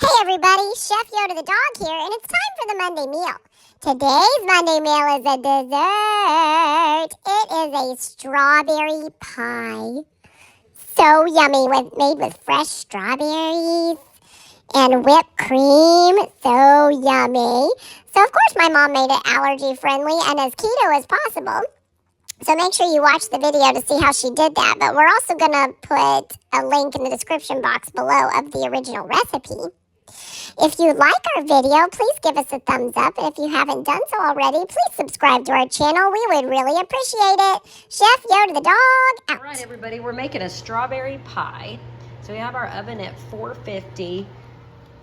Hey everybody, Chef Yoda the dog here, and it's time for the Monday meal. Today's Monday meal is a dessert. It is a strawberry pie. So yummy, made with fresh strawberries and whipped cream. So yummy. So of course my mom made it allergy friendly and as keto as possible. So make sure you watch the video to see how she did that. But we're also going to put a link in the description box below of the original recipe. If you like our video, please give us a thumbs up. And if you haven't done so already, please subscribe to our channel. We would really appreciate it. Chef Yoda the dog, out. All right, everybody, we're making a strawberry pie. So we have our oven at 450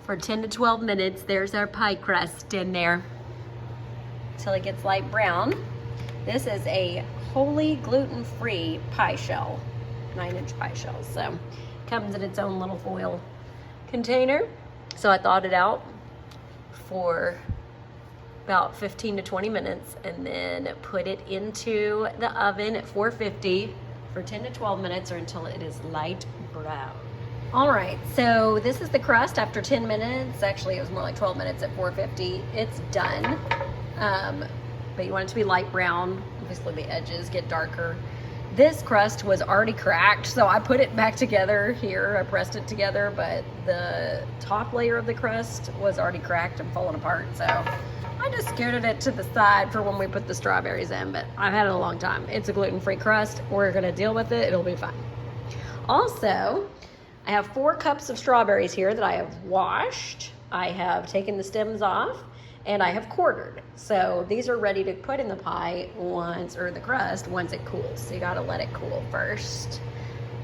for 10 to 12 minutes. There's our pie crust in there until it gets light brown. This is a wholly gluten-free pie shell, 9-inch pie shell. So comes in its own little foil container. So I thawed it out for about 15 to 20 minutes and then put it into the oven at 450 for 10 to 12 minutes or until it is light brown. All right, so this is the crust after 10 minutes. Actually, it was more like 12 minutes at 450. It's done. But you want it to be light brown. Obviously the edges get darker. This crust was already cracked, so I put it back together here. I pressed it together, but the top layer of the crust was already cracked and falling apart. So I just scooted it to the side for when we put the strawberries in, but I've had it a long time. It's a gluten-free crust. We're gonna deal with it. It'll be fine. Also, I have 4 cups of strawberries here that I have washed. I have taken the stems off and I have quartered. So these are ready to put in the pie the crust once it cools. So you gotta let it cool first.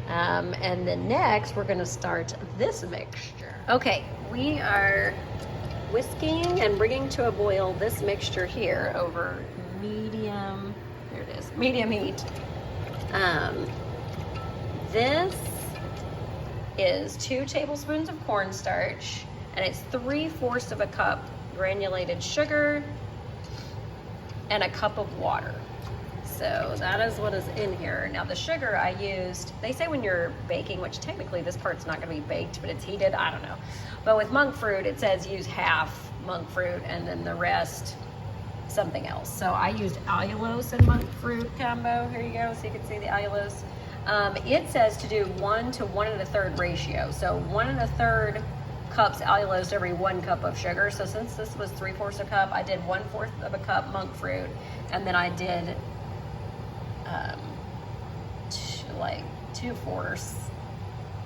And then next we're gonna start this mixture. Okay, we are whisking and bringing to a boil this mixture here over medium, there it is, medium heat. This is 2 tablespoons of cornstarch and it's 3/4 of a cup granulated sugar and a cup of water. So that is what is in here. Now the sugar I used, they say when you're baking, which technically this part's not gonna be baked, but it's heated, I don't know. But with monk fruit, it says use half monk fruit and then the rest something else. So I used allulose and monk fruit combo. Here you go, so you can see the allulose. It says to do 1 to 1 1/3 ratio. So 1 1/3 cups allulose to every 1 cup of sugar. So since this was 3/4 a cup, I did 1/4 of a cup monk fruit, and then I did like 2/4,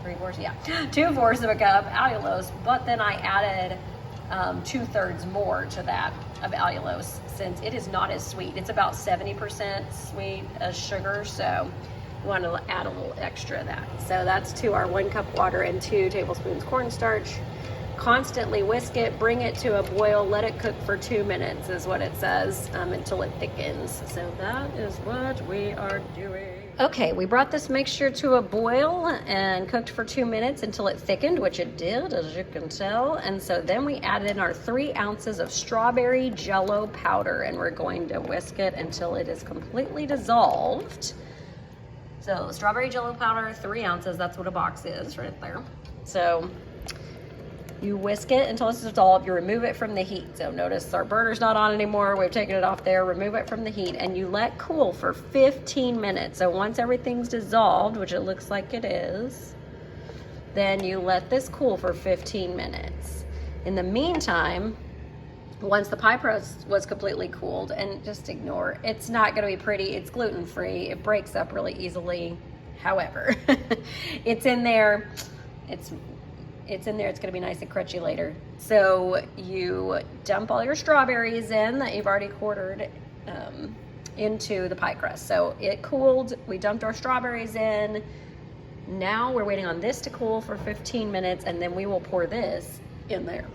3/4, yeah, 2/4 of a cup allulose. But then I added 2/3 more to that of allulose since it is not as sweet. It's about 70% sweet as sugar, so you want to add a little extra of that. So that's to our 1 cup water and 2 tablespoons cornstarch. Constantly whisk it, bring it to a boil, let it cook for 2 minutes is what it says, until it thickens. So that is what we are doing. Okay, we brought this mixture to a boil and cooked for 2 minutes until it thickened, which it did, as you can tell. And so then we added in our 3 ounces of strawberry jello powder, and we're going to whisk it until it is completely dissolved. So strawberry jello powder, 3 ounces, that's what a box is right there. So you whisk it until it's dissolved. You remove it from the heat. So notice our burner's not on anymore. We've taken it off there. Remove it from the heat and you let cool for 15 minutes. So once everything's dissolved, which it looks like it is, then you let this cool for 15 minutes. In the meantime, once the pie crust was completely cooled, and just ignore, it's not going to be pretty. It's gluten-free. It breaks up really easily. However, it's in there. It's in there. It's going to be nice and crunchy later. So you dump all your strawberries in that you've already quartered into the pie crust. So it cooled. We dumped our strawberries in. Now we're waiting on this to cool for 15 minutes, and then we will pour this in there.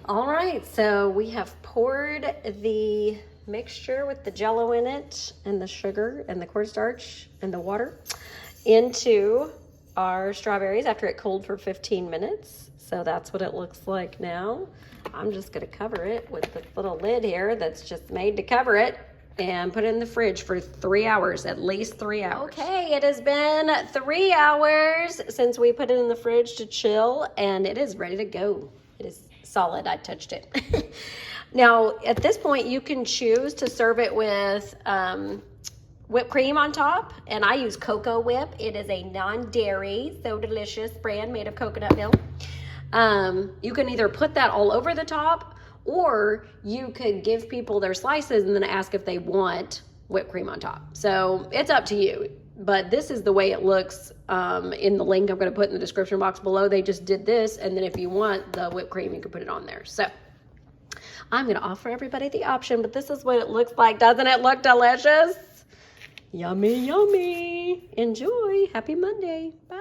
All right, so we have poured the mixture with the jello in it and the sugar and the cornstarch and the water into our strawberries after it cooled for 15 minutes. So that's what it looks like now. I'm just gonna cover it with this little lid here that's just made to cover it. and put it in the fridge for 3 hours, at least 3 hours. Okay, it has been 3 hours since we put it in the fridge to chill, and it is ready to go. It is solid. I touched it. Now, at this point, you can choose to serve it with whipped cream on top, and I use Cocoa Whip. It is a non-dairy, so delicious brand made of coconut milk. You can either put that all over the top, or you could give people their slices and then ask if they want whipped cream on top. So it's up to you. But this is the way it looks in the link I'm going to put in the description box below. They just did this, and then if you want the whipped cream, you can put it on there. So I'm going to offer everybody the option, but this is what it looks like. Doesn't it look delicious? Yummy, yummy. Enjoy. Happy Monday. Bye.